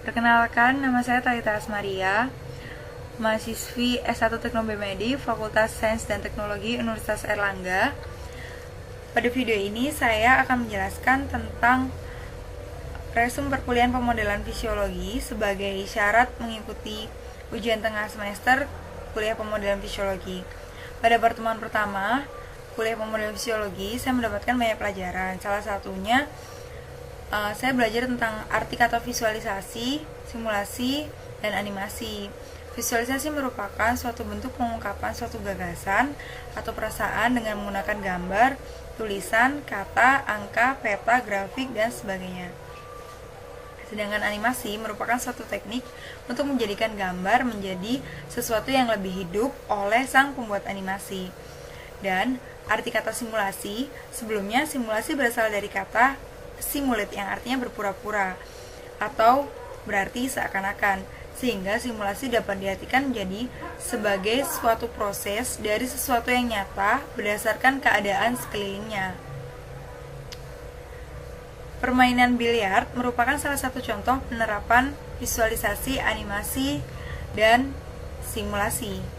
Perkenalkan, nama saya Talita Asmaria, mahasiswi S1 Teknobiomedi, Fakultas Sains dan Teknologi Universitas Airlangga. Pada video ini saya akan menjelaskan tentang resum perkuliahan pemodelan fisiologi sebagai syarat mengikuti ujian tengah semester kuliah pemodelan fisiologi. Pada pertemuan pertama kuliah pemodelan fisiologi, saya mendapatkan banyak pelajaran. Salah satunya saya belajar tentang arti kata visualisasi, simulasi, dan animasi. Visualisasi merupakan suatu bentuk pengungkapan suatu gagasan atau perasaan dengan menggunakan gambar, tulisan, kata, angka, peta, grafik, dan sebagainya. Sedangkan animasi merupakan suatu teknik untuk menjadikan gambar menjadi sesuatu yang lebih hidup oleh sang pembuat animasi. Dan arti kata simulasi, sebelumnya simulasi berasal dari kata simulate yang artinya berpura-pura atau berarti seakan-akan, sehingga simulasi dapat diartikan menjadi sebagai suatu proses dari sesuatu yang nyata berdasarkan keadaan sekelilingnya. Permainan biliar merupakan salah satu contoh penerapan visualisasi, animasi, dan simulasi.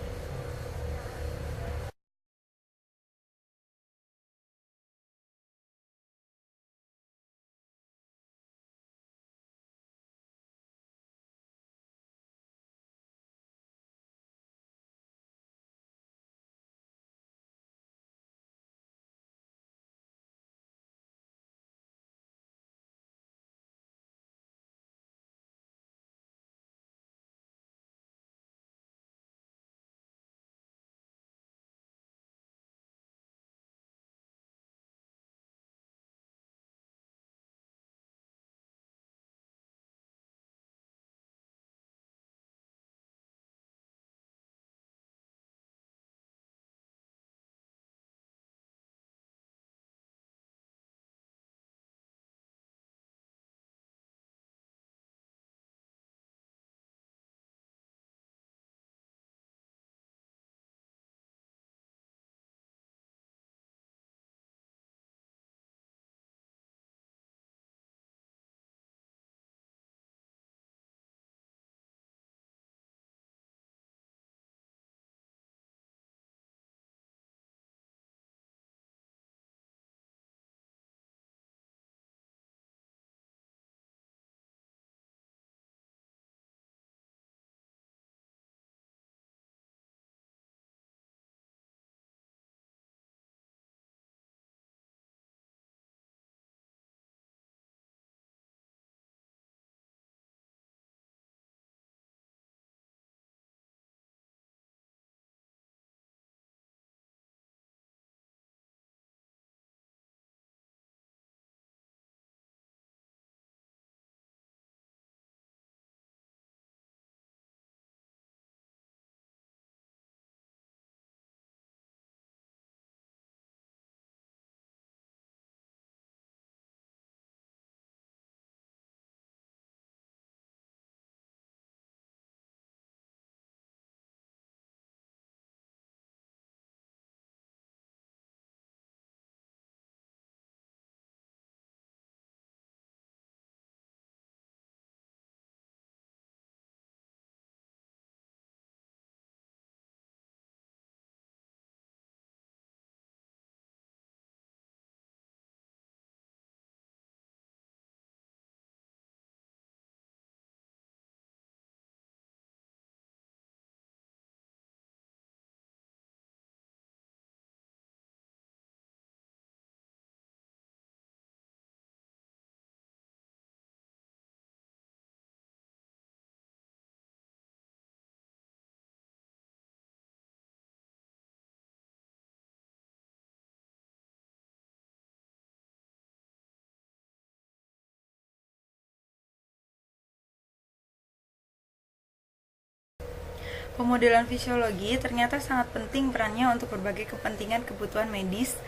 Pemodelan fisiologi ternyata sangat penting perannya untuk berbagai kepentingan kebutuhan medis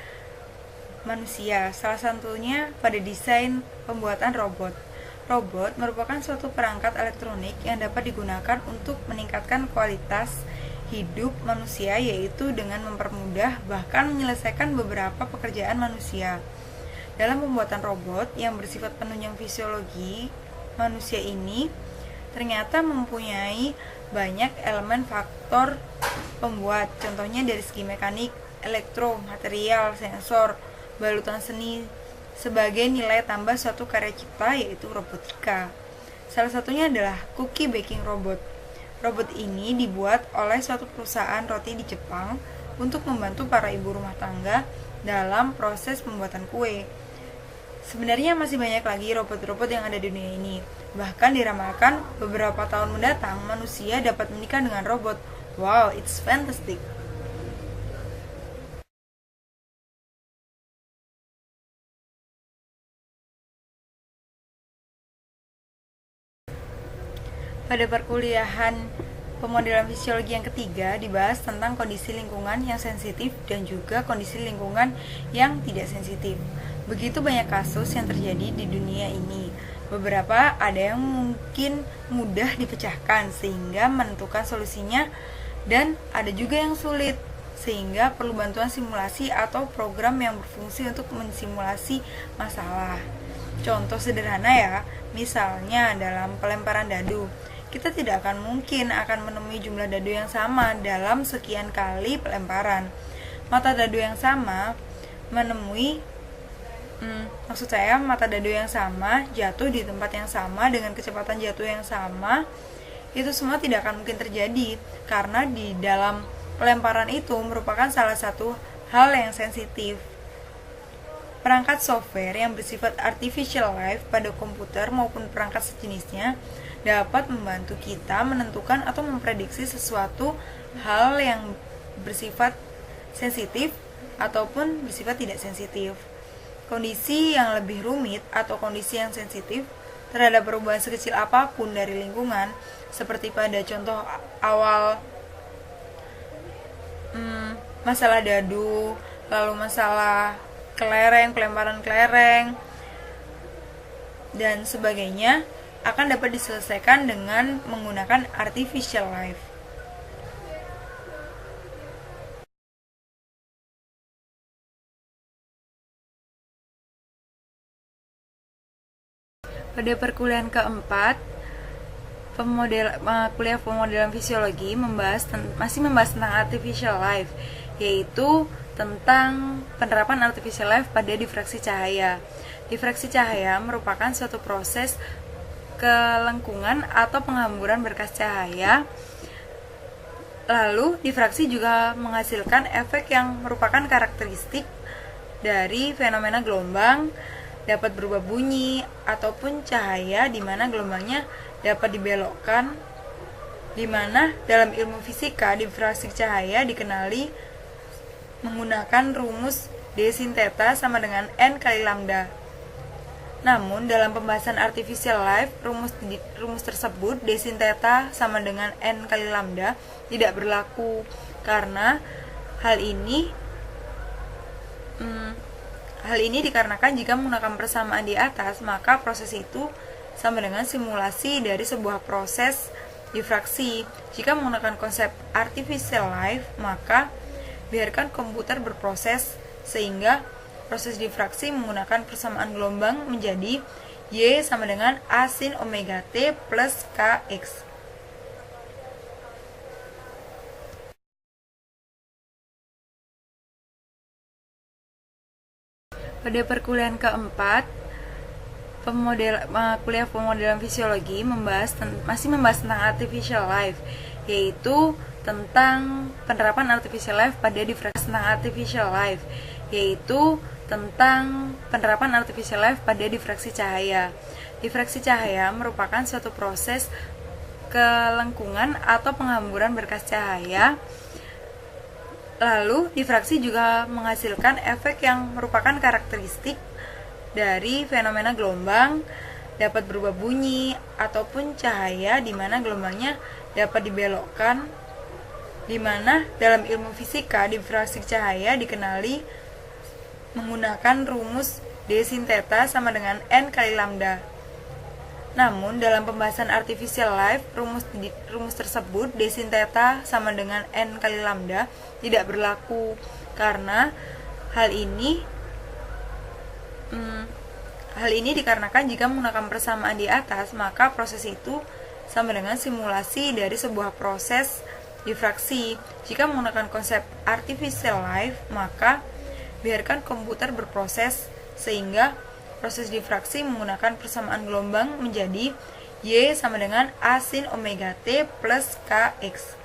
manusia, salah satunya pada desain pembuatan robot. Robot merupakan suatu perangkat elektronik yang dapat digunakan untuk meningkatkan kualitas hidup manusia, yaitu dengan mempermudah bahkan menyelesaikan beberapa pekerjaan manusia. Dalam pembuatan robot yang bersifat penunjang fisiologi manusia ini, ternyata mempunyai banyak elemen faktor pembuat, contohnya dari segi mekanik, elektro, material, sensor, balutan seni, sebagai nilai tambah suatu karya cipta, yaitu robotika. Salah satunya adalah cookie baking robot. Robot ini dibuat oleh suatu perusahaan roti di Jepang untuk membantu para ibu rumah tangga dalam proses pembuatan kue. Sebenarnya masih banyak lagi robot-robot yang ada di dunia ini. Bahkan diramalkan beberapa tahun mendatang manusia dapat menikah dengan robot. Wow, it's fantastic. Pada perkuliahan pemodelan fisiologi yang ketiga dibahas tentang kondisi lingkungan yang sensitif dan juga kondisi lingkungan yang tidak sensitif. Begitu banyak kasus yang terjadi di dunia ini. Beberapa ada yang mungkin mudah dipecahkan sehingga menentukan solusinya, dan ada juga yang sulit sehingga perlu bantuan simulasi atau program yang berfungsi untuk mensimulasi masalah. Contoh sederhana ya, misalnya dalam pelemparan dadu, kita tidak akan mungkin akan menemui jumlah dadu yang sama dalam sekian kali pelemparan. Mata dadu yang sama mata dadu yang sama jatuh di tempat yang sama dengan kecepatan jatuh yang sama, itu semua tidak akan mungkin terjadi karena di dalam pelemparan itu merupakan salah satu hal yang sensitif. Perangkat software yang bersifat artificial life pada komputer maupun perangkat sejenisnya dapat membantu kita menentukan atau memprediksi sesuatu hal yang bersifat sensitif ataupun bersifat tidak sensitif. Kondisi yang lebih rumit atau kondisi yang sensitif terhadap perubahan sekecil apapun dari lingkungan, seperti pada contoh awal masalah dadu, lalu masalah kelereng, pelemparan kelereng, dan sebagainya, akan dapat diselesaikan dengan menggunakan artificial life. Pada perkuliahan keempat, kuliah pemodelan fisiologi masih membahas tentang artificial life, yaitu tentang penerapan artificial life pada difraksi cahaya. Difraksi cahaya merupakan suatu proses kelengkungan atau penghamburan berkas cahaya. Lalu, difraksi juga menghasilkan efek yang merupakan karakteristik dari fenomena gelombang, dapat berubah bunyi ataupun cahaya di mana gelombangnya dapat dibelokkan, di mana dalam ilmu fisika difraksi cahaya dikenali menggunakan rumus d sin theta sama dengan n kali lambda. Namun dalam pembahasan artificial life, rumus tersebut d sin theta sama dengan n kali lambda tidak berlaku karena hal ini dikarenakan jika menggunakan persamaan di atas, maka proses itu sama dengan simulasi dari sebuah proses difraksi. Jika menggunakan konsep artificial life, maka biarkan komputer berproses sehingga proses difraksi menggunakan persamaan gelombang menjadi Y sama dengan A sin omega T plus KX. Pada perkuliahan keempat, kuliah pemodelan fisiologi masih membahas tentang artificial life, yaitu tentang penerapan artificial life pada difraksi cahaya. Difraksi cahaya merupakan suatu proses kelengkungan atau penghamburan berkas cahaya. Lalu, difraksi juga menghasilkan efek yang merupakan karakteristik dari fenomena gelombang, dapat berubah bunyi ataupun cahaya di mana gelombangnya dapat dibelokkan, di mana dalam ilmu fisika difraksi cahaya dikenali menggunakan rumus d sin theta sama dengan n kali lambda. Namun dalam pembahasan artificial life, rumus tersebut d sin theta sama dengan n kali lambda tidak berlaku karena hal ini dikarenakan jika menggunakan persamaan di atas, maka proses itu sama dengan simulasi dari sebuah proses difraksi. Jika menggunakan konsep artificial life, maka biarkan komputer berproses sehingga proses difraksi menggunakan persamaan gelombang menjadi Y sama dengan A sin omega T plus KX.